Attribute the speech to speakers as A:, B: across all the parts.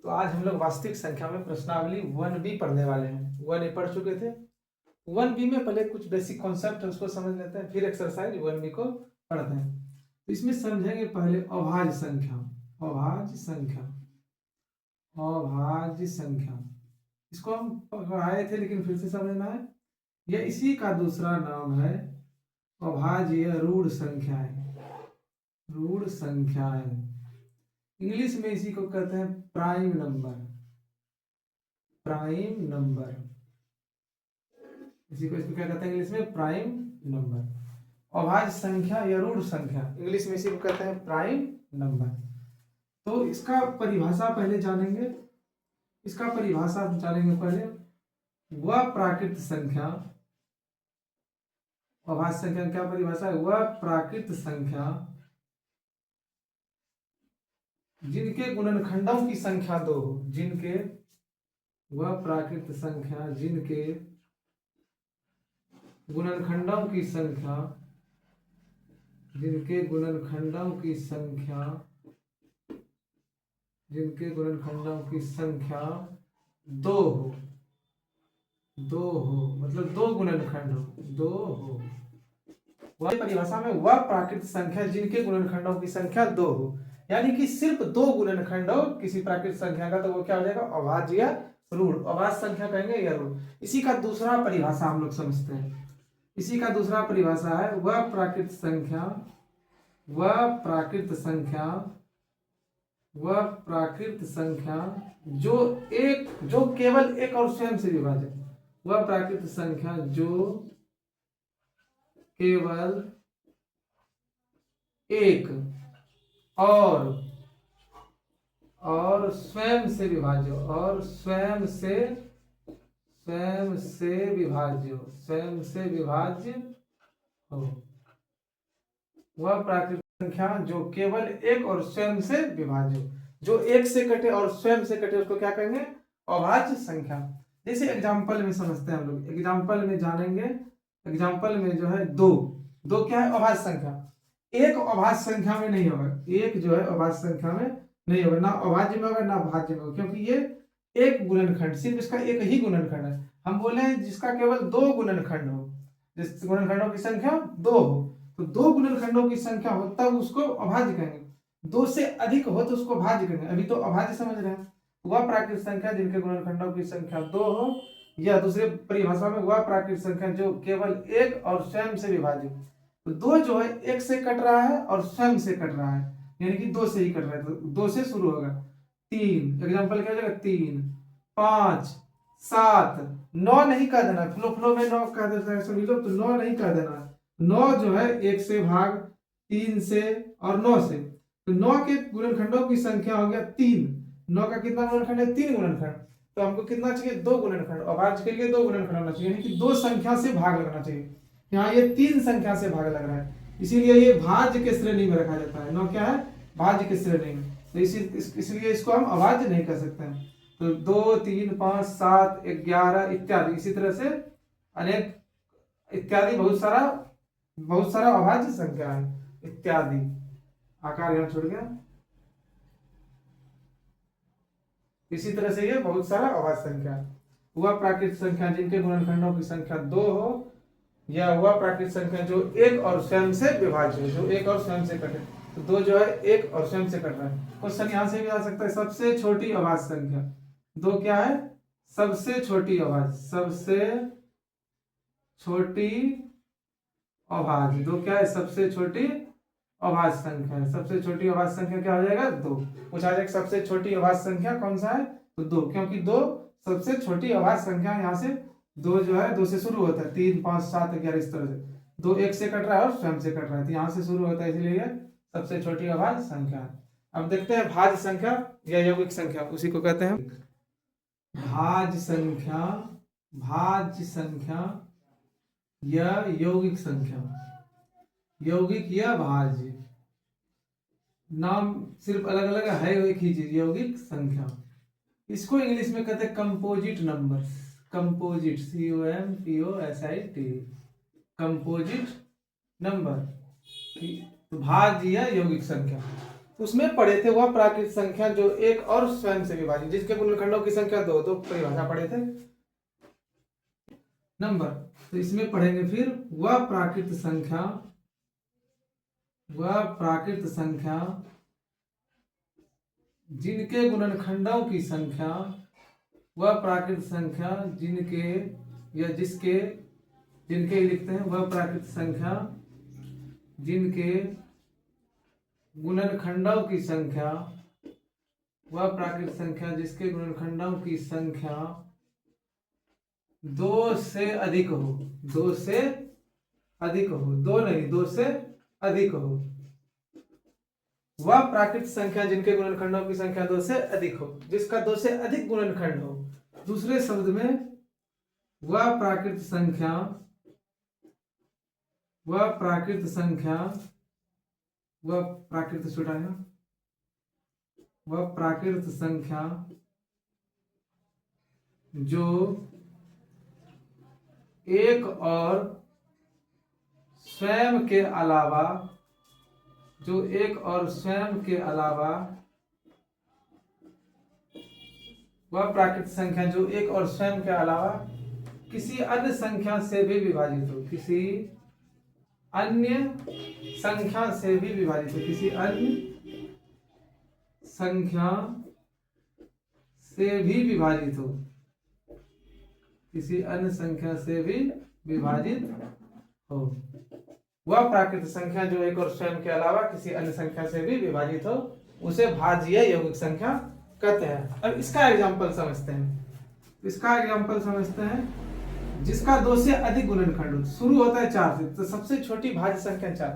A: तो आज हम लोग वास्तविक संख्या में प्रश्नावली 1B पढ़ने वाले हैं। 1A पढ़ चुके थे। 1B में पहले कुछ बेसिक कॉन्सेप्ट है उसको समझ लेते हैं, फिर एक्सरसाइज 1B को पढ़ते हैं। तो इसमें समझेंगे पहले अभाज्य संख्या। अभाज्य संख्या, अभाज्य संख्या, इसको हम पढ़ाए थे लेकिन फिर से समझना है। यह इसी का दूसरा नाम है अभाज्य रूढ़ संख्याएं। रूढ़ संख्याएं इंग्लिश में इसी को कहते हैं प्राइम नंबर। प्राइम नंबर, इसी को इसमें क्या कहते हैं इंग्लिश में? Prime number. अभाज्य संख्या या रूढ़ संख्या इंग्लिश में इसी को कहते हैं प्राइम नंबर। तो इसका परिभाषा पहले जानेंगे। इसका परिभाषा जानेंगे पहले। वह प्राकृत संख्या, अभाज्य संख्या क्या परिभाषा है? वह प्राकृत संख्या जिनके गुणनखंडों की संख्या 2 हो। जिनके, वह प्राकृत संख्या जिनके गुणनखंडों की संख्या, जिनके गुणनखंडों की संख्या, जिनके गुणनखंडों की संख्या 2 हो। 2 हो मतलब 2 गुणनखंड हो, 2 हो। वह परिभाषा में वह प्राकृत संख्या जिनके गुणनखंडों की संख्या 2 हो, यानी कि सिर्फ 2 गुणनखंड हो किसी प्राकृत संख्या का, तो वो क्या हो जाएगा? अभाज्य या रूढ़। अभाज्य संख्या कहेंगे या रूढ़। इसी का दूसरा परिभाषा हम लोग समझते हैं। इसी का दूसरा परिभाषा है वह प्राकृत संख्या, वह प्राकृत संख्या, वह प्राकृत संख्या जो केवल एक और स्वयं से विभाजित। वह प्राकृत संख्या जो केवल एक और स्वयं से विभाज्य, और स्वयं से विभाज्य, स्वयं से विभाज्य हो। वह प्राकृत संख्या जो केवल एक और स्वयं से विभाज्य हो। जो एक से कटे और स्वयं से कटे उसको क्या कहेंगे? अभाज्य संख्या। जैसे एग्जाम्पल में समझते हैं हम लोग। एग्जाम्पल में जानेंगे। एग्जाम्पल में जो है 2 क्या है? अभाज्य संख्या। एक अभाज्य संख्या में नहीं होगा। एक जो है अभाज्य संख्या में नहीं होगा, ना अभाज्य में होगा ना भाज्य में होगा, क्योंकि ये एक गुणनखंड, सिर्फ इसका एक ही गुणनखंड है। हम बोले हैं जिसका केवल 2 गुणनखंड हो, जिस गुणनखंडों की संख्या 2 हो, तो 2 गुणनखंडों की संख्या हो तब उसको अभाज्य कहेंगे। 2 से अधिक हो तो उसको भाज्य कहेंगे। अभी तो अभाज्य समझ रहे हैं। वह प्राकृत संख्या जिनके गुणनखंडों की संख्या 2 हो, या दूसरे परिभाषा में वह प्राकृत संख्या जो केवल एक और स्वयं से विभाज्य। तो 2 जो है एक से कट रहा है और स्वयं से कट रहा है, यानी कि 2 से ही कट रहा है, तो 2 से शुरू होगा। 3 एग्जाम्पल क्या हो जाएगा? 3, 5, 7, 9 नहीं कह देना। फ्लो में 9 कह देता है सभी लोग, तो 9 नहीं कह देना। 9 जो है 1 से भाग, 3 से और 9 से, तो 9 के गुणनखंडों की संख्या हो गया 3। 9 का कितना गुणनखंड है? 3 गुणनखंड। तो हमको कितना चाहिए? 2 गुणनखंड। अभाज्य के लिए 2 गुणनखंड होना चाहिए, यानी कि 2 संख्या से भाग लगना चाहिए। यहाँ ये 3 संख्या से भाग लग रहा है, इसीलिए ये भाज्य के श्रेणी में रखा जाता है। 9 क्या है? भाज्य के श्रेणी में। तो इसलिए इसको हम अभाज्य नहीं कर सकते हैं। तो 2, 3, 5, 7, 11 इत्यादि, इसी तरह से अनेक इत्यादि बहुत सारा अभाज्य संख्या है इत्यादि। आकार यहाँ छूट गया। इसी तरह से ये बहुत सारा अभाज्य संख्या। वह प्राकृत संख्या जिनके गुणनखंडों की संख्या 2 हो, या वह प्राकृत संख्या जो एक और स्वयं से विभाज्य हो, जो एक और स्वयं से कटे। तो 2 जो है एक और स्वयं से कट रहा है। क्वेश्चन यहाँ से भी आ सकता है। सबसे छोटी अभाज्य संख्या 2 क्या है? सबसे छोटी अभाज्य, सबसे छोटी अभाज्य 2 क्या है? सबसे छोटी अभाज्य संख्या है। सबसे छोटी अभाज्य संख्या क्या हो जाएगा? 2। पूछा जाएगा सबसे छोटी अभाज्य संख्या कौन सा है? तो 2, क्योंकि 2 सबसे छोटी अभाज्य संख्या। यहाँ से 2 जो है 2 से शुरू होता है। 3, 5, 7, 11 इस तरह से। 2 एक से कट रहा है और स्वयं से कट रहा है, तो यहाँ से शुरू होता है, इसलिए सबसे छोटी अभाज्य संख्या है। अब देखते हैं भाज्य संख्या या यौगिक संख्या, उसी को कहते हैं भाज्य संख्या। भाज्य संख्या या यौगिक संख्या, यौगिक या भाज्य, नाम सिर्फ अलग अलग है, एक ही चीज, यौगिक संख्या। इसको इंग्लिश में कहते हैं composite number. Composite, COMPOSIT, composite number. तो भाज्य या यौगिक संख्या। उसमें पढ़े थे वह प्राकृत संख्या जो एक और स्वयं से विभाजित, जिसके गुणनखंडों की संख्या दो, तो परिभाषा पढ़े थे नंबर। तो इसमें पढ़ेंगे फिर वह प्राकृत संख्या जिनके गुणनखंडों की संख्या, वह प्राकृत संख्या जिनके या जिसके, जिनके लिखते हैं, वह प्राकृत संख्या जिनके गुणनखंडों की संख्या, वह प्राकृत संख्या जिसके गुणनखंडों की संख्या 2 से अधिक हो, 2 से अधिक हो, 2 नहीं 2 से अधिक हो, वह प्राकृत संख्या जिनके गुणनखंडों की संख्या 2 से अधिक हो, जिसका 2 से अधिक गुणनखंड हो। दूसरे शब्द में वह प्राकृत संख्या वह प्राकृत संख्या जो एक और स्वयं के अलावा, वह प्राकृत संख्या जो एक और स्वयं के अलावा किसी अन्य संख्या से भी विभाजित हो, किसी अन्य संख्या से भी विभाजित हो, किसी अन्य संख्या से भी विभाजित हो, किसी अन्य संख्या से भी विभाजित हो। वह प्राकृत संख्या जो एक और स्वयं के अलावा किसी अन्य संख्या से भी विभाजित हो, उसे भाज्य यौगिक संख्या कहते हैं। अब इसका एग्जांपल समझते हैं। जिसका 2 से अधिक गुणनखंड हो, शुरू होता है 4 से, तो सबसे छोटी भाज्य संख्या 4,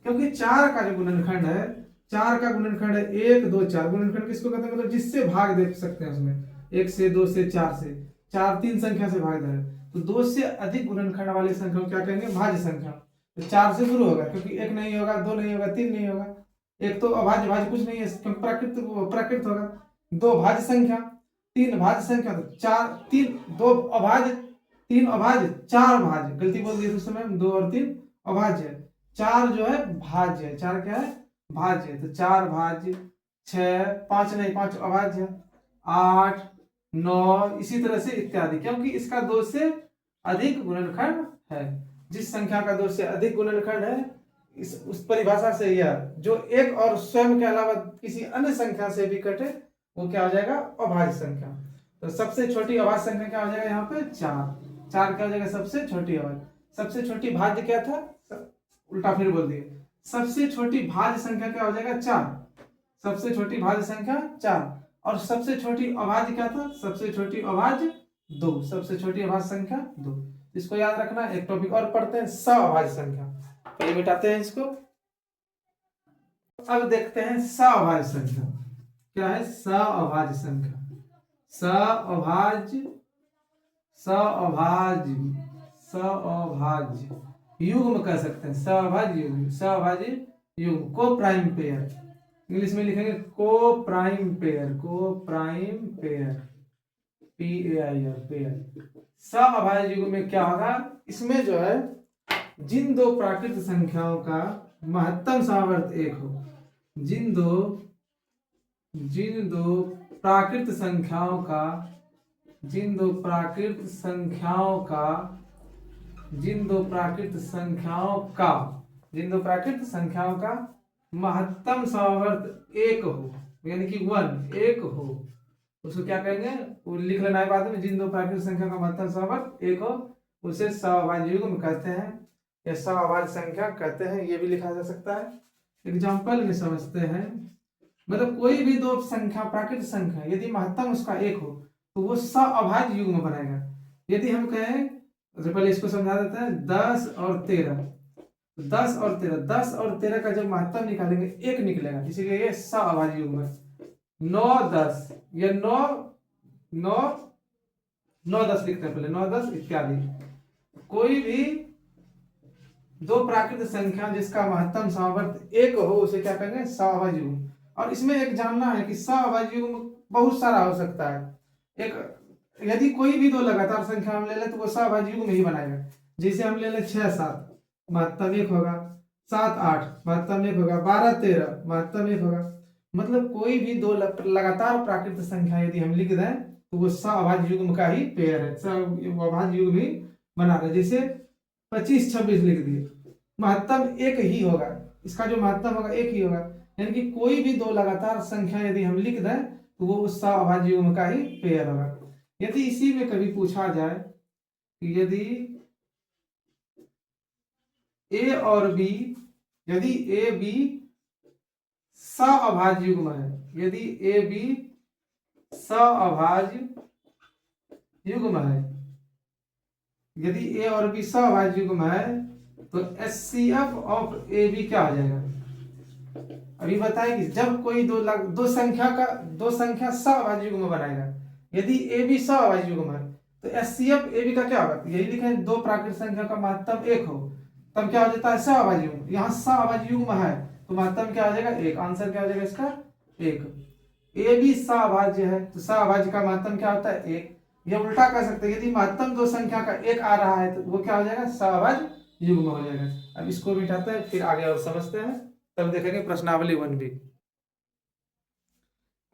A: क्योंकि 4 का जो गुणनखंड है, 4 का गुणनखंड है 1 2 4। गुणनखंड किसको कहते हैं? मतलब जिससे भाग दे सकते हैं उसमें, 1 से 2 से 4 से, 4 3 संख्या से भाग दे रहे हैं, तो 2 से अधिक गुणनखंड वाली संख्या को क्या कहेंगे? भाज्य संख्या। तो 4 से शुरू होगा, क्योंकि 1 नहीं होगा, 2 नहीं होगा, 3 नहीं होगा, 1 तो अभाज्य, भाज्य कुछ नहीं है क्योंकि प्राकृत होगा। 2 भाज्य संख्या, 3 भाज्य संख्या, तो 4 3 2 अभाज्य, 3 अभाज्य, 4 भाज्य, गलती बोल दी उस समय, 2 और 3 अभाज्य, 4 जो है भाज्य है, 4 क्या है? भाज्य। तो 4 भाज्य, 6 5 नहीं 5 अभाज्य, 8 9 इसी तरह से इत्यादि, क्योंकि इसका 2 से अधिक गुणनखंड है। जिस संख्या का 2 से अधिक गुणनखंड है, उस परिभाषा से यह जो एक और स्वयं के अलावा किसी अन्य संख्या से भी कटे, वो क्या हो जाएगा? अभाज्य संख्या। तो सबसे छोटी अभाज्य संख्या क्या हो जाएगा? यहाँ पे 4 क्या हो जाएगा? सबसे छोटी अभाज्य। सबसे छोटी भाज्य क्या था? उल्टा फिर बोल दिए, सबसे छोटी भाज्य संख्या क्या हो जाएगा? 4। सबसे छोटी भाज्य संख्या 4, और सबसे छोटी अभाज्य क्या था? सबसे छोटी अभाज्य 2, सबसे छोटी अभाज्य संख्या 2। इसको याद रखना। एक टॉपिक और पढ़ते हैं, सअभाज्य संख्या, पहले मिटाते हैं इसको। अब देखते हैं सअभाज्य संख्या क्या है। सअभाज्य संख्या, सअभाज्य युग्म कह सकते हैं, सअभाज्य युग्म, को प्राइम पेयर, इंग्लिश में लिखेंगे को प्राइम पेयर, PAIR पेयर। सअभाज्य युग्म में क्या होगा? इसमें जो है जिन 2 प्राकृत संख्याओं का महत्तम सहावर्त 1 हो, जिन दो प्राकृत संख्याओं का महत्तम सहावर्त 1 हो, यानी कि 1 हो, उसको क्या कहेंगे? वो लिख लेना है बाद में। जिन 2 प्राकृत संख्या का महत्तम सहावर्त 1 हो, उसे सअभाज्य युग्म कहते हैं या सअभाज्य संख्या कहते हैं। ये भी लिखा जा सकता है। एग्जाम्पल में समझते हैं। मतलब कोई भी 2 संख्या, प्राकृत संख्या, यदि महत्तम उसका 1 हो, तो वो सअभाज्य युग्म बनेगा। यदि हम कहें, तो पहले इसको समझा देते हैं, 10 और 13, 10 और 13 का जब महत्तम निकालेंगे 1 निकलेगा, इसीलिए ये सअभाज्य युग्म है। 9 10 या 9 10 लिखते हैं पहले, 9 10 इत्यादि। कोई भी 2 प्राकृत संख्या जिसका महत्तम सहावर्त 1 हो, उसे क्या कहेंगे? सअभाज्य युग्म। और इसमें एक जानना है कि सअभाज्य युग्म बहुत सारा हो सकता है। यदि कोई भी 2 लगातार संख्या हम ले ले, तो वो सअभाज्य युग्म ही बनाएगा। जैसे हम ले ले 6 7, महत्तम 1 होगा, 7 8 महत्तम 1 होगा, 12 13 महत्तम 1 होगा, मतलब कोई भी दो लगातार प्राकृत संख्या यदि हम लिख दें तो वो सअभाज्य युग्म का ही पेयर है, सअभाज्य युग्म ही बना रहे। जैसे 25-26 लिख दिए, महत्तम एक ही होगा, इसका जो महत्तम होगा एक ही होगा। यानी कि कोई भी दो लगातार संख्या यदि हम लिख दें तो वो उस सअभाज्य युग्म का ही पेयर होगा। यदि इसी में कभी पूछा जाए कि यदि ए और बी, यदि ए बी सअभाज्य युग्म है, यदि ए बी सअभाज्य युग्म है, यदि ए और बी सअभाज्य युग्म है तो एचसीएफ ऑफ ए बी क्या हो जाएगा? अभी बताए कि जब कोई दो संख्या सअभाज्य युग्म बनाएगा, यदि ए बी सअभाज्य युग्म है तो एचसीएफ ए बी का क्या होगा? यही लिखे दो प्राकृत संख्या का महत्तम एक हो तब क्या हो जाता है? सअभाज्य युग्म। यहाँ सअभाज्य युग्म है तो महत्तम क्या हो जाएगा? एक। आंसर क्या हो जाएगा इसका? एक। ए बी सअभाज्य है तो सअभाज्य का महत्तम क्या होता है? एक। ये उल्टा कर सकते हैं, यदि महत्तम दो संख्या का एक आ रहा है तो वो क्या हो जाएगा? सअभाज्य युग्म हो जाएगा। अब इसको मिटाते हैं, फिर आगे और समझते हैं, तब देखेंगे प्रश्नावली 1B।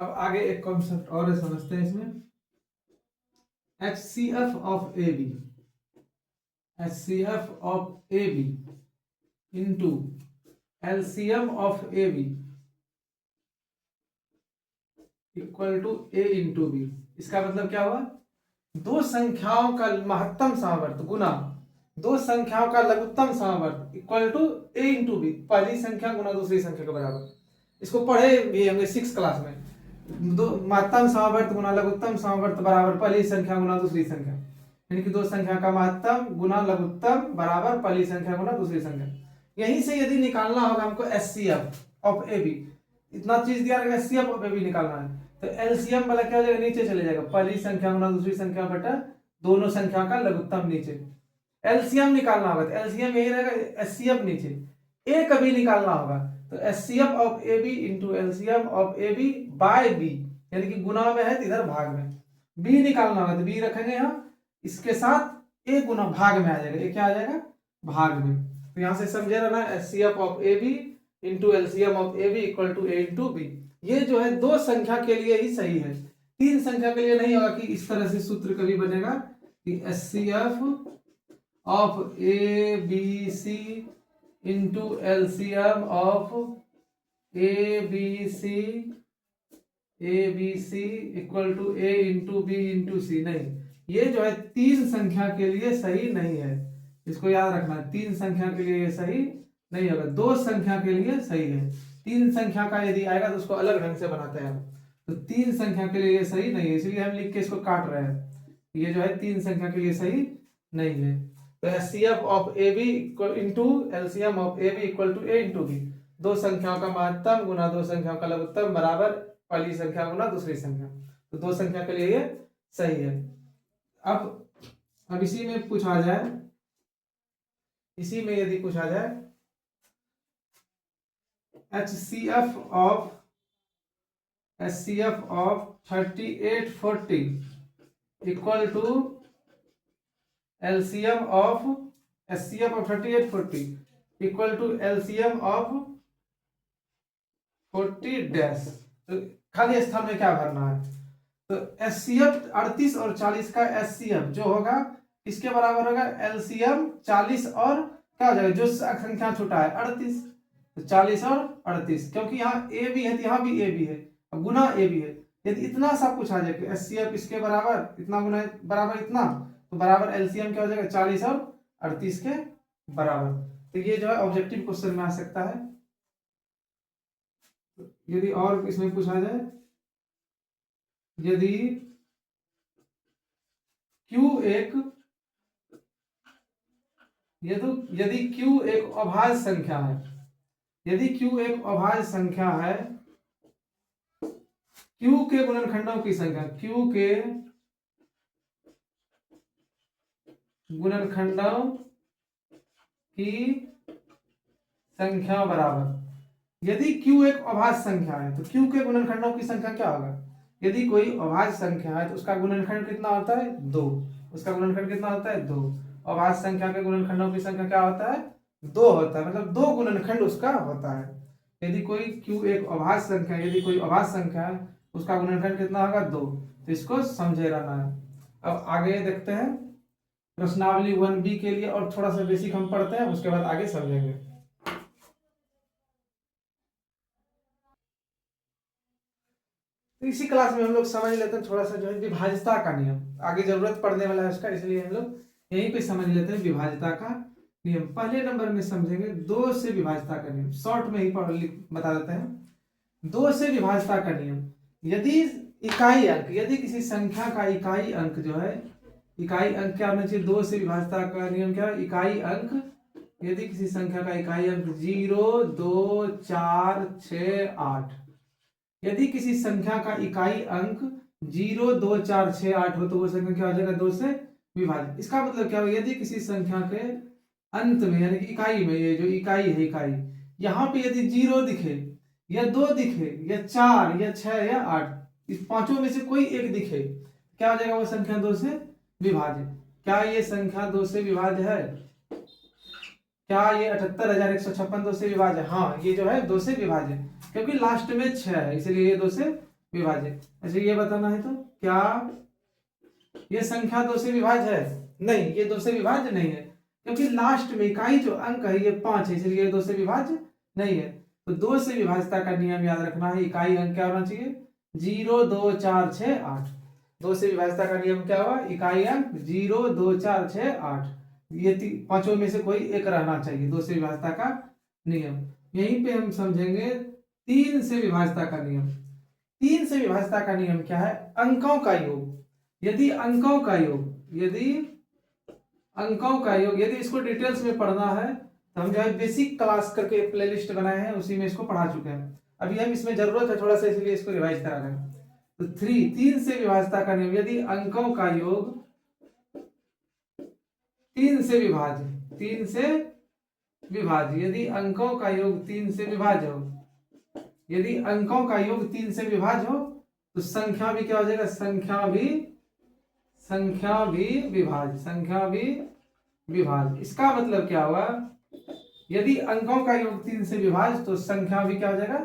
A: अब आगे एक कॉन्सेप्ट और समझते हैं इसमें, HCF of A B, HCF of A B into LCM of A B equal to A into B. इसका मतलब क्या हुआ? दो संख्याओं का महत्तम समवर्त गुना दो संख्याओं का लघुत्तम समवर्त equal to A into B, पहली संख्या गुना दूसरी संख्या के बराबर। इसको पढ़े भी होंगे 6 क्लास में। दो महत्तम समवर्त गुना लघुत्तम समवर्त बराबर पहली संख्या गुना दूसरी संख्या, यानी कि दो संख्या का महत्तम गुना लघुत्तम बराबर पहली संख्या गुना दूसरी संख्या। यहीं से यदि निकालना होगा हमको एचसीएफ ऑफ ए बी, इतना चीज दिया रहेगा, एचसीएफ ऑफ ए बी निकालना है तो एलसीएम वाला क्या हो जाएगा? नीचे चले जाएगा, पहली संख्या गुना दूसरी संख्या बटा दोनों संख्या का लघुत्तम नीचे। एलसीएम निकालना होगा तो एलसीएम यही रहेगा, एचसीएफ नीचे। ए कभी निकालना होगा तो HCF of A B into LCM of A B by B, यानी कि गुना में है तो इधर भाग में। बी निकालना होगा तो बी रखेंगे यहाँ, इसके साथ ए गुना भाग में आ जाएगा, ये क्या आ जाएगा? भाग में। तो यहां से समझे रहना, HCF of A B into LCM of A B equal to A into B. ये जो है दो संख्या के लिए ही सही है, तीन संख्या के लिए नहीं होगा कि इस तरह से सूत्र कभी बनेगा कि HCF of A B C into LCM of A B C equal to A into B into C. नहीं, ये जो है तीन संख्या के लिए सही नहीं है, इसको याद रखना। तीन संख्या के लिए ये सही नहीं होगा, दो संख्या के लिए सही है। तीन संख्या का यदि आएगा तो उसको अलग ढंग से बनाते हैं हम, तो तीन संख्या के लिए ये सही नहीं है, इसलिए हम लिख के इसको काट रहे हैं। ये जो है तीन संख्या के लिए सही नहीं है। तो HCF of A B into LCM of A B equal to A into B, दो संख्याओं का महत्तम गुना दो संख्याओं का लघुत्तम बराबर पहली संख्या गुना दूसरी संख्या, तो दो संख्या के लिए ये सही है। अब इसी में पूछा जाए, इसी में यदि पूछा जाए HCF of 3840 equal to LCM of HCF of 3840 equal to LCM of 40 dash. तो खाली स्थान में क्या भरना है? तो HCF 38 और 40 का HCF जो होगा इसके बराबर होगा LCM 40 और क्या हो जाएगा? जो संख्या छूटा है 38, तो 40 और 38, क्योंकि यहाँ ए भी है तो यहाँ भी ए भी है, अब गुना ए भी है। यदि इतना सा पूछा जाए कि एचसीएफ इसके बराबर इतना गुना बराबर इतना, तो बराबर एलसीएम क्या हो जाएगा? 40 और 38 के बराबर। तो ये जो है ऑब्जेक्टिव क्वेश्चन में आ सकता है। यदि और इसमें पूछा जाए, यदि Q एक अभाज्य संख्या है, यदि Q एक अभाज्य संख्या है, Q के गुणनखंडों की संख्या, Q के गुणनखंडों की संख्या बराबर, यदि Q एक अभाज्य संख्या है तो Q के गुणनखंडों की संख्या क्या होगा? यदि कोई अभाज्य संख्या है तो उसका गुणनखंड कितना होता है? 2। उसका गुणनखंड कितना होता है? 2। अभाज्य संख्या के गुणनखंडों की संख्या क्या होता है? 2 होता है, मतलब 2 गुणनखंड उसका होता है। यदि कोई q एक अभाज्य संख्या, यदि कोई अभाज्य संख्या है उसका गुणनखंड कितना होगा 2, तो इसको समझे रहना है। अब आगे देखते हैं प्रश्नावली 1B के लिए, और थोड़ा सा बेसिक हम पढ़ते हैं, उसके बाद आगे समझेंगे। तो इसी क्लास में हम लोग समझ लेते हैं थोड़ा सा जो है विभाज्यता का नियम, आगे जरूरत पड़ने वाला है उसका, इसलिए हम लोग यहीं पे समझ लेते हैं विभाज्यता का नियम। पहले नंबर में समझेंगे 2 से विभाज्यता का नियम, शॉर्ट में ही बता देते हैं। 2 से विभाज्यता का नियम, यदि इकाई अंक, यदि किसी संख्या का इकाई अंक जो है, इकाई अंक क्या होना चाहिए, 2 से विभाज्यता का नियम क्या है, इकाई अंक, यदि किसी संख्या का इकाई अंक 0, 2, 4, 6, 8, यदि किसी संख्या का इकाई अंक 0, 2, 4, 6, 8 हो तो वो संख्या क्या हो जाएगा 2 से विभाजित। इसका मतलब क्या हो, यदि किसी संख्या के अंत में यानी कि इकाई में, ये जो इकाई है इकाई, यहाँ पे यदि 0 दिखे या 2 दिखे या 4 या 6 या 8, इस पांचों में से कोई एक दिखे, क्या हो जाएगा वो संख्या 2 से विभाज्य। क्या ये संख्या 2 से विभाज्य है? क्या ये 78,156 2 से विभाज्य? हाँ, ये जो है 2 से विभाज्य, क्योंकि लास्ट में 6 है इसलिए ये 2 से विभाज्य। अच्छा, ये बताना है तो क्या ये संख्या 2 से विभाज्य है? नहीं, ये 2 से विभाज्य नहीं है, क्योंकि लास्ट में इकाई जो अंक है ये 5 है, इसलिए ये 2 से विभाज्य नहीं है। तो 2 से विभाज्यता का नियम याद रखना है, इकाई अंक क्या होना चाहिए 0, 2, 4, 6, 8। 2 से विभाज्यता का नियम क्या हुआ, इकाई अंक 0, 2, 4, 6, 8, ये पांचों में से कोई एक रहना चाहिए, 2 से विभाज्यता का नियम। यहीं पे हम समझेंगे 3 से विभाज्यता का नियम। 3 से विभाज्यता का नियम क्या है, अंकों का योग, यदि अंकों का योग, यदि अंकों का योग, यदि इसको डिटेल्स में पढ़ना है तो हम जो है बेसिक क्लास करके एक प्लेलिस्ट बनाए हैं, उसी में इसको पढ़ा चुके हैं। अभी हम इसमें जरूरत है थोड़ा सा, इसलिए इसको रिवाइज करा रहे हैं। तो 3 से विभाज्यता का नियम, यदि अंकों का योग 3 से विभाज्य, 3 से विभाज्य, यदि अंकों का योग 3 से विभाज्य हो, यदि अंकों का योग 3 से विभाज्य हो तो संख्या भी क्या हो जाएगा, संख्या भी विभाज्य, संख्या भी विभाज्य। इसका मतलब क्या हुआ, यदि अंकों का योग 3 से विभाज्य तो संख्या भी क्या हो जाएगा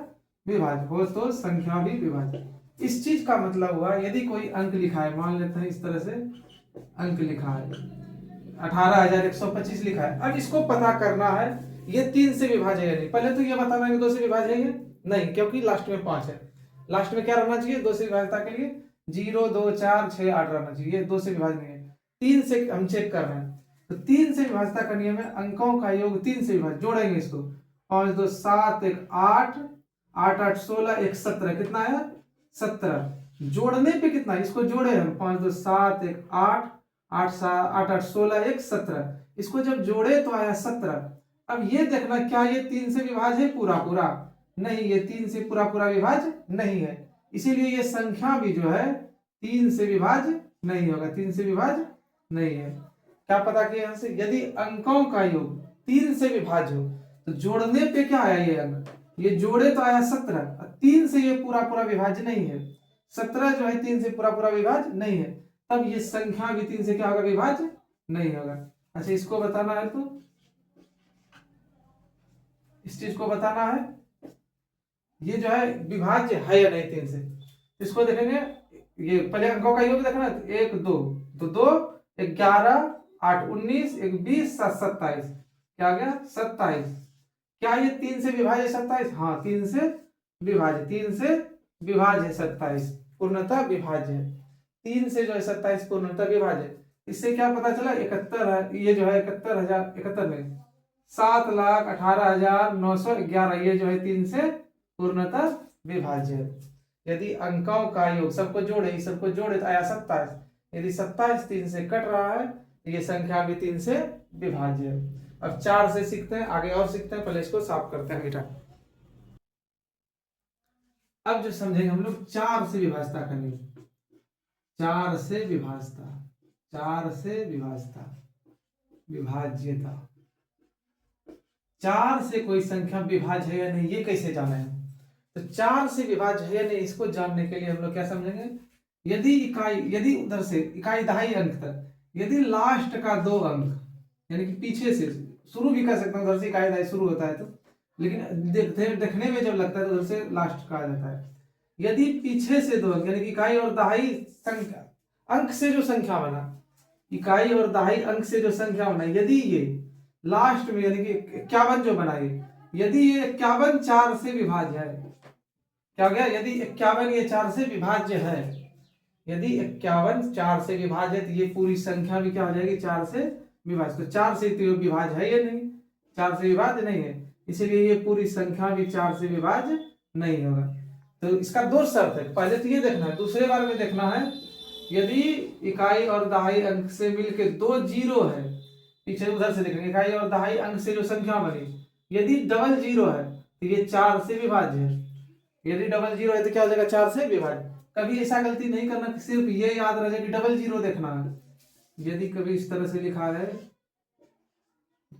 A: विभाज्य हो, तो संख्या भी विभाज्य। इस चीज का मतलब हुआ, यदि कोई अंक लिखा है, मान लेते हैं इस तरह से अंक लिखा है 18,125 लिखा है, अब इसको पता करना है ये 3 से विभाज्य है नहीं, पहले तो ये बताना है कि 2 से विभाज्य है नहीं, क्योंकि लास्ट में 5 है, लास्ट में क्या रहना चाहिए 2 से विभाज्यता के लिए 0, 2, 4, 6, 8 रहना चाहिए, ये 2 से विभाज्य नहीं है। 3 से हम चेक कर रहे हैं, तो 3 से विभाज्यता का नियम है अंकों का योग 3 से विभाज्य, जोड़ेंगे इसको 5, 2, 7, 1, 8, 8, 8, 16, 1, 17, कितना आया 17, जोड़ने पे कितना, इसको जोड़े हम 5, 2, 7, 1, 8, 8, 8, 16, 1, 17, इसको जब जोड़े तो आया 17। अब ये देखना क्या ये 3 से विभाज्य है पूरा पूरा, नहीं, ये 3 से पूरा पूरा विभाज्य नहीं है, इसीलिए ये संख्या भी जो है 3 से विभाज्य नहीं होगा, 3 से विभाज्य नहीं है। क्या पता किया यहाँ से, यदि अंकों का योग 3 से विभाज्य हो तो जोड़ने पे क्या आया ये अंक, ये जोड़े तो आया 17, 3 से ये पूरा पूरा विभाज्य नहीं है, 17 जो है 3 से पूरा पूरा विभाज्य नहीं है, तब ये संख्या भी 3 से क्या होगा विभाज्य नहीं होगा। अच्छा, इसको बताना है तो इस चीज को बताना है, ये जो है विभाज्य है या नहीं 3 से, इसको देखेंगे। ये पहले अंकों का योग देखना, 1, 2, तो 2, 11, 8, 19, 1, 20, 7, 27, क्या आ गया 27। क्या ये 3 से विभाज्य 27? हाँ, 3 से विभाज्य, 3 से विभाज्य 27, पूर्णतः विभाज्य है, 3 से जो है 27 पूर्णतः विभाज्य। इससे क्या पता चला, 71 है, ये जो है 71,000, 71 में 7,18,911, ये जो है 3 से पूर्णतः विभाज्य है। यदि अंकों का योग सबको जोड़े तो आया 27, यदि 27 3 से कट रहा है तो ये संख्या भी 3 से विभाज्य है। अब 4 से सीखते हैं, आगे और सीखते हैं, पहले इसको साफ करते हैं बेटा। अब जो समझेंगे हम लोग 4 से विभाज्यता का नियम, 4 से विभाज्यता, 4 से विभाज्यता, विभाज्यता, 4 से कोई संख्या विभाज्य है या नहीं ये कैसे जाना है, तो 4 से विभाज्य है या नहीं इसको जानने के लिए हम लोग क्या समझेंगे, यदि इकाई, यदि उधर से इकाई दहाई अंक तक, यदि लास्ट का 2 अंक यानी कि पीछे से शुरू भी कर सकते हैं, उधर से इकाई दहाई शुरू होता है तो लेकिन देखने में जब लगता है तो उधर से लास्ट कहा जाता है। यदि पीछे से दो अंक यानी कि इकाई और दहाई संख्या अंक से जो संख्या बना, इकाई और दहाई अंक से जो संख्या बना, यदि ये लास्ट में यानी कि 51 जो बना यदि ये 51 4 से विभाज्य है, क्या हो गया, यदि 51 ये 4 से विभाज्य है, यदि 51 4 से विभाज्य है तो ये पूरी संख्या भी क्या हो जाएगी 4 से विभाज्य। तो 4 से तो विभाज्य है या नहीं, 4 से विभाज्य नहीं है, इसीलिए ये पूरी संख्या भी 4 से विभाज्य नहीं होगा। तो इसका दो शर्त है, पहले तो ये देखना है, दूसरे बार में देखना है यदि इकाई और दहाई अंक से मिलके दो जीरो है, पीछे उधर से देखेंगे इकाई और दहाई अंक से जो संख्या बनी यदि डबल जीरो है तो ये 4 से विभाज्य है, यदि डबल जीरो है तो क्या हो जाएगा 4 से विभाज्य। कभी ऐसा गलती नहीं करना कि सिर्फ ये याद रह जाए कि डबल जीरो देखना है। यदि कभी इस तरह से लिखा है,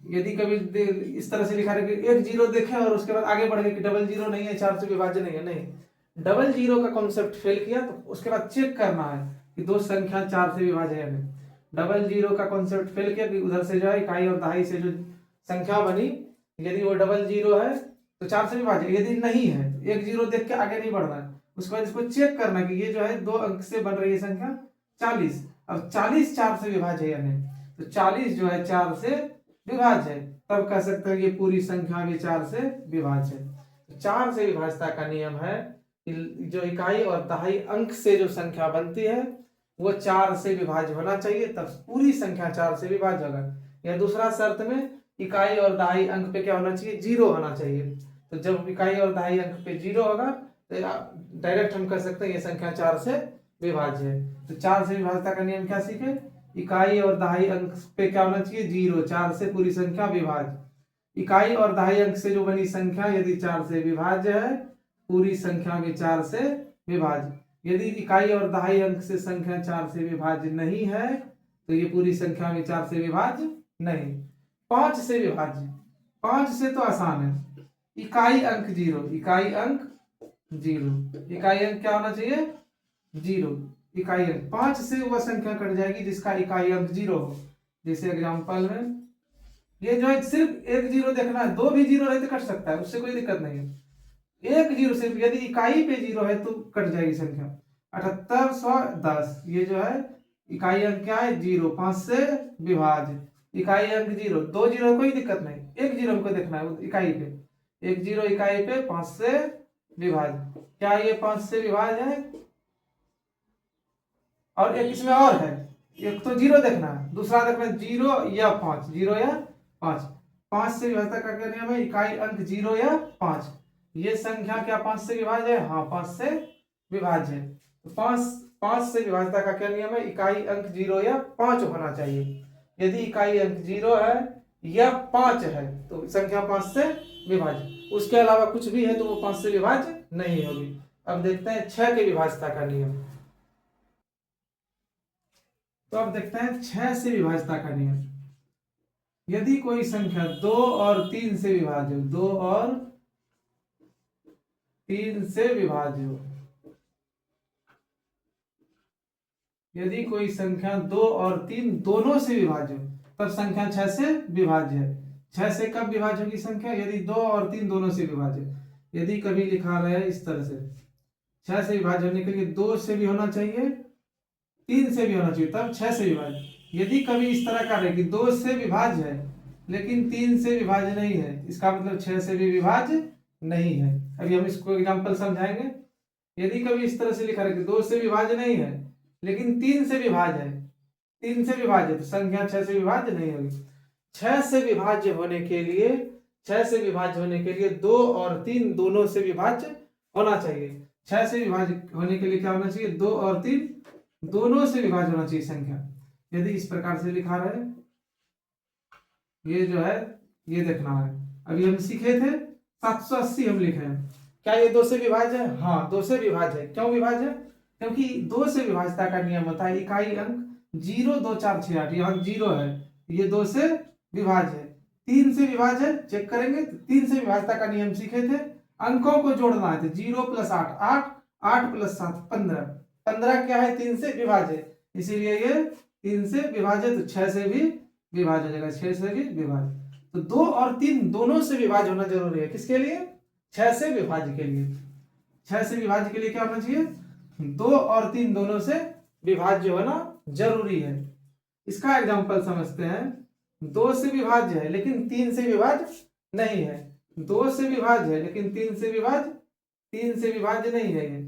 A: यदि कभी इस तरह से लिखा है कि एक जीरो देखे और उसके बाद आगे बढ़ गए कि डबल जीरो नहीं है 4 से विभाज्य नहीं है, नहीं, डबल जीरो का कॉन्सेप्ट फेल किया तो उसके बाद चेक करना है कि दो संख्या 4 से विभाज्य है नहीं। डबल जीरो का कॉन्सेप्ट फेल किया कि उधर से जो है इकाई और दहाई से जो संख्या बनी यदि वो डबल जीरो है तो 4 से विभाज्य, यदि नहीं है तो एक जीरो देख के आगे नहीं बढ़ना है, उसके बाद इसको चेक करना कि ये जो है दो अंक से बन रही है संख्या 40, अब 40 4 से विभाज्य है या नहीं, तो 40 जो है 4 से विभाज्य है, तब कह सकते हैं ये पूरी संख्या भी 4 से विभाज्य है। 4 से विभाज्यता का नियम है कि जो इकाई और दहाई अंक से जो संख्या बनती है वो 4 से विभाज्य होना चाहिए, तब पूरी संख्या 4 से विभाज्य होगा। या दूसरा शर्त में इकाई और दहाई अंक पे क्या होना चाहिए, जीरो होना चाहिए। तो जब इकाई और दहाई अंक पे जीरो होगा तो डायरेक्ट हम कह सकते हैं ये संख्या 4 से विभाज्य है। तो 4 से विभाज्यता का नियम क्या सीखे, इकाई और दहाई अंक पे क्या होना चाहिए, जीरो, 4 से पूरी संख्या विभाज्य। इकाई और दहाई अंक से जो बनी संख्या यदि 4 से विभाज्य है, पूरी संख्या भी 4 से विभाज्य। यदि इकाई और दहाई अंक से संख्या 4 से विभाज्य नहीं है तो ये पूरी संख्या भी 4 से विभाज्य नहीं। 5 से विभाज्य, 5 से तो आसान है, इकाई अंक जीरो, इकाई अंक जीरो, इकाई अंक क्या होना चाहिए, जीरो, इकाई अंक। 5 से वह संख्या कट जाएगी जिसका इकाई अंक जीरो हो। जैसे एग्जांपल में ये जो है सिर्फ एक जीरो देखना है, दो भी जीरो रहे तो कट सकता है, उससे कोई दिक्कत नहीं है। एक जीरो सिर्फ यदि इकाई पे जीरो है तो कट जाएगी संख्या। 7810 ये जो है इकाई अंक क्या है, जीरो, 5 से विभाज्य, इकाई अंक जीरो, दो जीरो कोई दिक्कत नहीं, एक जीरो हमको देखना है इकाई पे, एक जीरो इकाई पे 5 से विभाज्य। क्या ये 5 से विभाज्य है, और एक इसमें और है, एक तो जीरो देखना है, दूसरा देखना है जीरो या 5, जीरो या 5। 5 से विभाज्यता का क्या नियम है, इकाई अंक जीरो या 5। ये संख्या क्या 5 से विभाज्य है, हाँ 5 से विभाज्य है। तो 5 से विभाज्यता का क्या नियम है, इकाई अंक जीरो या 5 होना चाहिए। यदि इकाई अंक जीरो है या 5 है तो संख्या 5 से विभाज्य, उसके अलावा कुछ भी है तो वो 5 से विभाज्य नहीं होगी। अब देखते हैं 6 के विभाज्यता का नियम। तो अब देखते हैं 6 से विभाज्यता का नियम। यदि कोई संख्या 2 और 3 से विभाज्य हो, 2 और 3 से विभाज्य हो, यदि कोई संख्या 2 और 3 दोनों से विभाज्य हो तब संख्या 6 से विभाज्य है। 6 से कब विभाज्य होगी संख्या, यदि 2 और 3 दोनों से विभाज्य। यदि कभी लिखा रहे इस तरह से 6 से विभाज्य होने के लिए 2 से भी होना चाहिए, 3 से भी होना चाहिए, तब 6 से विभाज्य। यदि कभी इस तरह का रहे कि 2 से विभाज्य है लेकिन 3 से विभाज्य नहीं है, इसका मतलब 6 से भी विभाज्य नहीं है। अभी हम इसको एग्जांपल समझाएंगे। यदि कभी इस तरह से लिखा रहे कि 2 से विभाज्य नहीं है लेकिन 3 से विभाज्य है, 3 से विभाज्य, तो संख्या 6 से विभाज्य नहीं होगी। 6 से विभाज्य होने के लिए 6 से विभाज्य होने के लिए 2 और 3 दोनों से विभाज्य होना चाहिए। 6 से विभाज्य होने के लिए क्या होना चाहिए, 2 और 3 दोनों से विभाज्य होना चाहिए संख्या। यदि इस प्रकार से लिखा रहे, ये जो है ये देखना है। अभी हम सीखे थे 780 हम लिखे हैं, क्या ये 2 से विभाज्य है, हाँ 2 से विभाज्य है। क्यों विभाज्य है, क्योंकि 2 से विभाज्यता का नियम होता है इकाई अंक 0 2 4 6 8, यहाँ 0 है, ये 2 से विभाज्य है। 3 से विभाज्य है, चेक करेंगे, 3 से विभाज्यता का नियम सीखे थे, अंकों को जोड़ना है, तो 0 + 8 8, 8 + 7 15, 15 क्या है 3 से विभाज्य, इसीलिए ये 3 से विभाज्य, तो 6 से भी विभाज्य हो जाएगा, 6 से भी विभाज्य। तो 2 और 3 दोनों से विभाज्य होना जरूरी है। किसके लिए? 6 से विभाज्य के लिए। 6 से विभाज्य के लिए क्या होना चाहिए? 2 और 3 दोनों से विभाज्य होना जरूरी है। इसका एग्जांपल समझते हैं। 2 से विभाज्य है लेकिन 3 से विभाज्य नहीं है। 2 से विभाज्य है लेकिन 3 से विभाज्य नहीं है। ये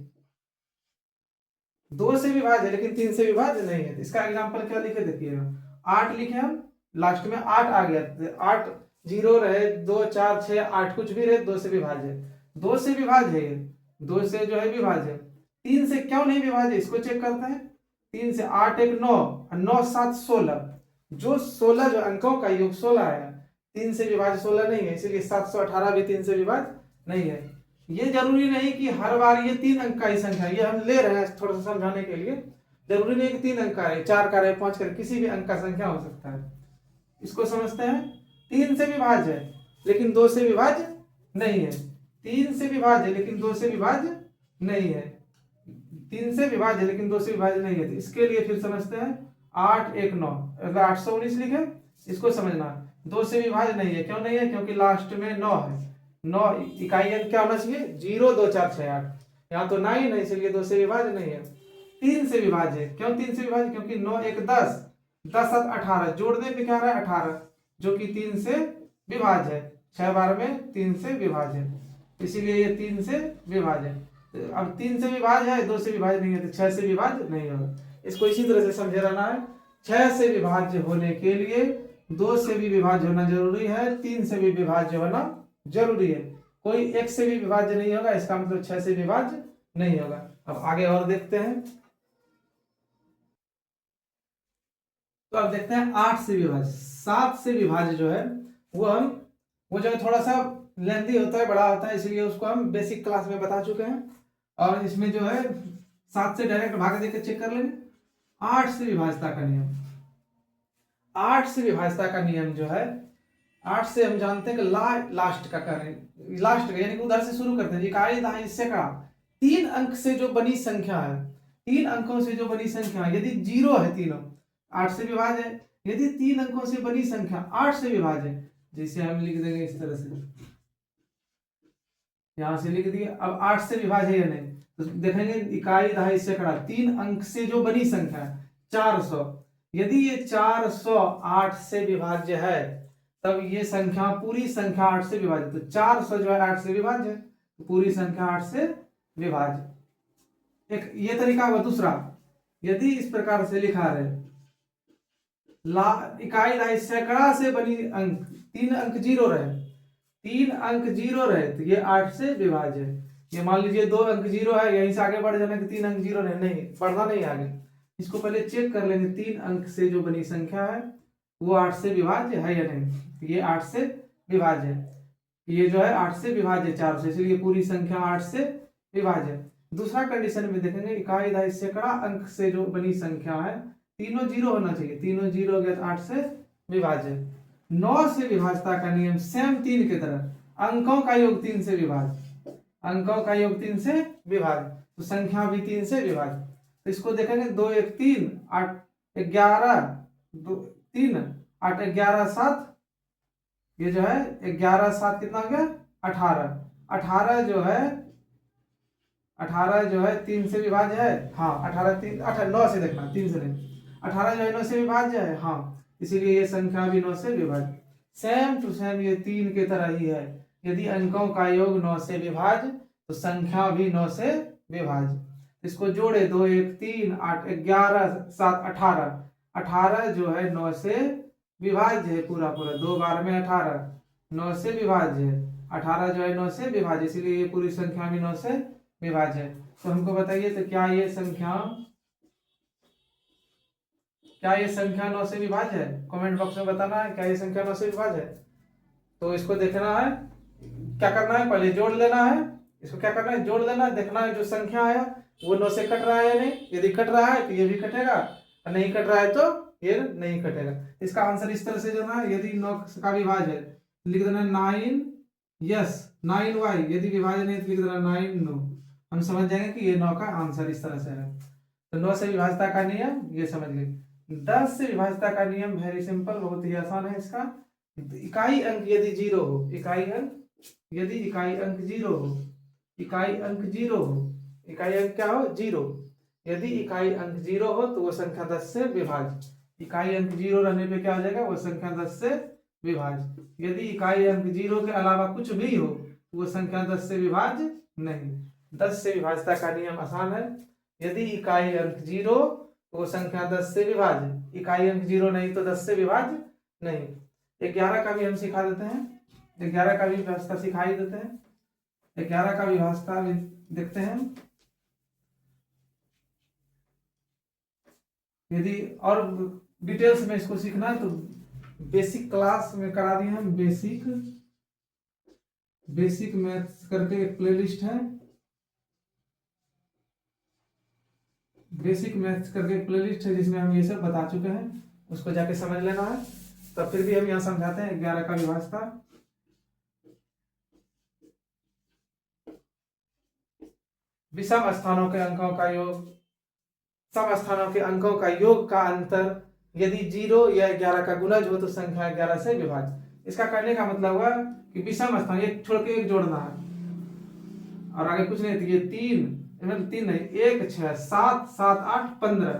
A: 2 से विभाज्य है लेकिन 3 से विभाज्य नहीं है। इसका एग्जांपल क्या लिखे देखिएगा, 8 लिखे हम, लास्ट में 8 आ गया, 8 0 रहे, 2 4 6 8 कुछ भी रहे, 2 से विभाज्य है। 2 से विभाज्य है, 2 से जो है विभाज्य। 3 से क्यों नहीं विभाज्य, इसको चेक करते हैं। 3 से 8 1 9, 9 7 16, जो 16 जो अंकों का योग 16 है, 3 से विभाज्य 16 नहीं है, इसलिए 718 भी 3 से विभाज्य नहीं है। ये जरूरी नहीं कि हर बार ये 3 अंक का ही संख्या है, ये हम ले रहे हैं थोड़ा सा समझाने के लिए। जरूरी नहीं कि 3 अंक का है, 4 का है, 5 का है, किसी भी अंक का संख्या हो सकता है। इसको समझते हैं। 3 से विभाज्य है लेकिन 2 से विभाज्य नहीं है। 3 से विभाज्य है लेकिन 2 से विभाज्य नहीं है। 3 से विभाज्य लेकिन 2 से विभाज्य नहीं है। तो इसके लिए फिर समझते हैं। 8 1 9, अगर 819 लिखे, इसको समझना। 2 से विभाज्य नहीं है, क्यों नहीं है? क्योंकि लास्ट में 9 है। 9 इकाई अंक क्या होना चाहिए? 0 2 4 6 8, यहाँ तो 9 है, इसलिए 2 से विभाज्य नहीं है। 3 से विभाज्य है, क्यों 3 से विभाज्य? क्योंकि 9 1 10, 10 7 18, जोड़ने पे क्या रहा है? 18, जो कि 3 से विभाज्य है। 6 बार में 3 से विभाज्य है, इसीलिए ये 3 से विभाज्य है। अब 3 से विभाज्य है, 2 से विभाज्य नहीं है, तो 6 से विभाज्य नहीं होगा। इसको इसी तरह से समझे रहना है। 6 से विभाज्य होने के लिए 2 से भी विभाज्य होना जरूरी है, 3 से भी विभाज्य होना जरूरी है। कोई 1 से भी विभाज्य नहीं होगा, इसका मतलब 6 से विभाज्य नहीं होगा। अब आगे और देखते हैं। तो अब देखते हैं 8 से विभाज्य। 7 से विभाज्य जो है वो जो है थोड़ा सा लेंथी होता है, बड़ा होता है, इसलिए उसको हम बेसिक क्लास में बता चुके हैं। और इसमें जो है 7 से डायरेक्ट भाग देकर चेक कर लेंगे। 8 से विभाज्यता का नियम, 8 से विभाज्यता का नियम जो है, 8 से हम जानते हैं कि लास्ट का करें, लास्ट का यानी कि उधर से शुरू करते हैं। इकाई दहाई सैकड़ा, 3 अंक से जो बनी संख्या है, 3 अंकों से जो बनी संख्या, यदि 0 है तीनों, 8 से विभाज्य है। यदि 3 अंकों से बनी संख्या 8 से विभाज्य है, जिसे हम लिख देंगे इस तरह से, यहां से लिख दिए। अब 8 से विभाज्य है या नहीं, तो देखेंगे इकाई दहाई सैकड़ा, 3 अंक से जो बनी संख्या 400, यदि ये 400 8 से विभाज्य है, तब ये संख्या पूरी संख्या 8 से विभाज्य, तो 400 जो है 8 से विभाज्य है, तो पूरी संख्या 8 से विभाज्य। एक ये तरीका हुआ। दूसरा, यदि इस प्रकार से लिखा रहे, इकाई दहाई सैकड़ा से बनी अंक, 3 अंक 0 रहे, 3 अंक 0 रहे, तो ये 8 से विभाज्य है। ये मान लीजिए 2 अंक 0 है, यहीं से आगे बढ़ जाना कि 3 अंक 0 नहीं, बढ़ना नहीं आगे। इसको पहले चेक कर लेंगे, 3 अंक से जो बनी संख्या है वो 8 से विभाज्य है या नहीं। ये 8 से विभाज्य है, ये जो है 8 से विभाज्य 400, इसलिए पूरी संख्या 8 से विभाज्य है। दूसरा कंडीशन में देखेंगे, इकाई दहाई सैकड़ा अंक से जो बनी संख्या है, तीनों 0 होना चाहिए, तीनों 0 हो गया तो 8 से विभाज्य। 9 से विभाज्यता का नियम सेम 3 की तरह, अंकों का योग 3 से विभाज्य, अंकों का योग 3 से विभाज्य, तो संख्या भी 3 से विभाज्य। तो इसको देखेंगे, 2 1 3 8 11 2 3 8 11 7, ये जो है 11 7 कितना हो गया? 18। 18 जो है 3 से विभाज्य है। हाँ, 18 3 18 9 से देखना, 3 से नहीं। 18 जो है 9 से विभाज्य है, हाँ, इसीलिए ये संख्या भी 9 से विभाज्य। सेम टू सेम ये 3 के तरह ही है। यदि अंकों का योग 9 से विभाज्य, तो संख्या भी 9 से विभाज्य। इसको जोड़े, 2 1 3 8 11 7 18, 18 जो है 9 से विभाज्य है, पूरा पूरा 2 बार में 18 9 से विभाज्य है। 18 जो है 9 से विभाज्य, इसीलिए ये पूरी संख्या भी 9 से विभाज्य है। तो हमको बताइए, तो क्या ये संख्या 9 से विभाज्य है? कमेंट बॉक्स में बताना है, क्या ये संख्या 9 से विभाज्य है? तो इसको देखना है, क्या करना है, पहले जोड़ लेना है। इसको क्या करना है? जोड़ लेना है, देखना है जो संख्या आया वो 9 से कट रहा है या नहीं। यदि कट रहा है तो ये भी कटेगा, और नहीं कट रहा है तो ये नहीं कटेगा। इसका आंसर इस तरह से देना है, यदि 9 का विभाज्य है लिख देना 9 यस 9y, यदि विभाज्य नहीं तो लिख देना 9 नो। हम समझ जाएंगे कि ये 9 का आंसर इस तरह से है। तो 9 से विभाज्यता का नियम ये समझ गए। 10 से विभाज्यता का नियम वेरी सिंपल, बहुत ही आसान है इसका। इकाई अंक यदि 0 हो, इकाई अंक यदि इकाई अंक 0 हो, इकाई अंक 0 हो, इकाई अंक क्या हो 0, यदि इकाई अंक 0 हो तो वो संख्या 10 से विभाज्य। इकाई अंक 0 रहने पे क्या हो जाएगा, वो संख्या 10 से विभाज्य। यदि इकाई अंक 0 के अलावा कुछ भी हो तो वो संख्या 10 से विभाज्य नहीं। 10 से विभाज्यता का नियम आसान है, यदि इकाई अंक 0 तो वो संख्या 10 से विभाज्य, इकाई अंक 0 नहीं तो 10 से विभाज्य नहीं। 11 का भी हम सिखा देते हैं, 11 का भी व्यवस्था सिखा ही देते हैं। 11 का भी व्यवस्था भी देखते हैं। यदि और डिटेल्स में इसको सीखना है तो बेसिक क्लास में करा दिए हम, बेसिक मैथ्स करके एक प्लेलिस्ट है, बेसिक मैथ्स करके एक प्लेलिस्ट है जिसमें हम ये सब बता चुके हैं, उसको जाके समझ लेना है। तब फिर भी हम यहाँ समझाते हैं 11 का विभाज्यता। विषम स्थानों के अंकों का योग, सम स्थानों के अंकों का योग का अंतर यदि 0 या 11 का गुणज हो तो संख्या 11 से विभाज्य। इसका कहने का मतलब हुआ कि विषम स्थान एक छोड़ के एक जोड़ना है और आगे कुछ नहीं, तो ये 3 नहीं, 1 6 7 7 8 15।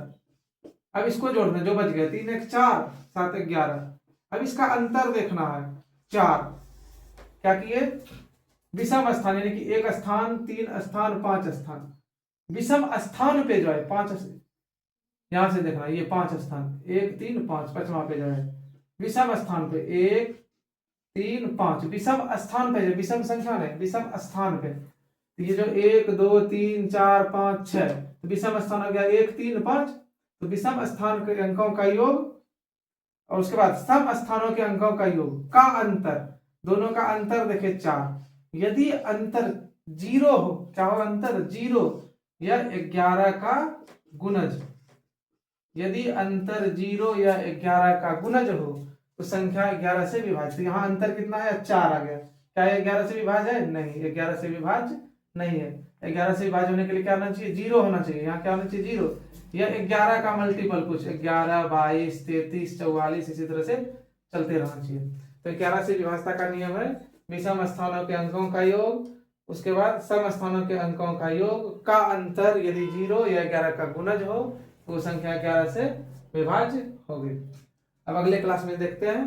A: अब इसको जोड़ना जो बच गया, 3 1 4 7 1 11। अब इसका अंतर देखना है 4। क्या किए, विषम स्थान यानी कि 1 स्थान 3 स्थान 5 स्थान, विषम स्थान पे जो है 5, यहां से देखना ये 5 स्थान 1 3 5, 5वां पे जो है विषम स्थान पे 1 3 5, विषम स्थान पे, विषम संख्या नहीं, विषम स्थान पे ये जो 1 2 3 4 5 6 तो विषम स्थान हो गया 1 3 5, तो विषम स्थान के अंकों का योग और उसके बाद सम स्थानों के अंकों का योग का अंतर, दोनों का अंतर देखे 4। यदि अंतर 0 हो, क्या हो अंतर 0 या 11 का गुणज, यदि अंतर 0 या 11 का गुणज हो तो संख्या 11 से विभाज्य। तो यहाँ अंतर कितना है 4 आ गया, क्या 11 से विभाज्य है, नहीं 11 से विभाज्य नहीं है। 11 से विभाज्य होने के लिए क्या होना चाहिए 0 होना चाहिए, यहाँ क्या होना चाहिए 0 या 11 का मल्टीपल कुछ 11 22 33 44 इसी तरह से चलते रहना चाहिए। तो 11 से विभाज्यता का नियम है विषम स्थानों के अंकों का योग, उसके बाद सम स्थानों के अंकों का योग का अंतर यदि 0 या 11 का गुणज हो तो संख्या 11 से विभाज्य होगी। अब अगले क्लास में देखते हैं।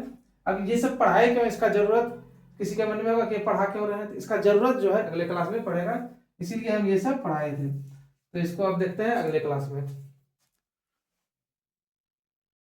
A: अब ये सब पढ़ाई क्यों, इसका जरूरत किसी के मन में होगा कि पढ़ा क्यों रहे हैं, तो इसका जरूरत जो है अगले क्लास में पड़ेगा, इसीलिए हम ये सब पढ़ाए थे। तो इसको अब देखते हैं अगले क्लास में।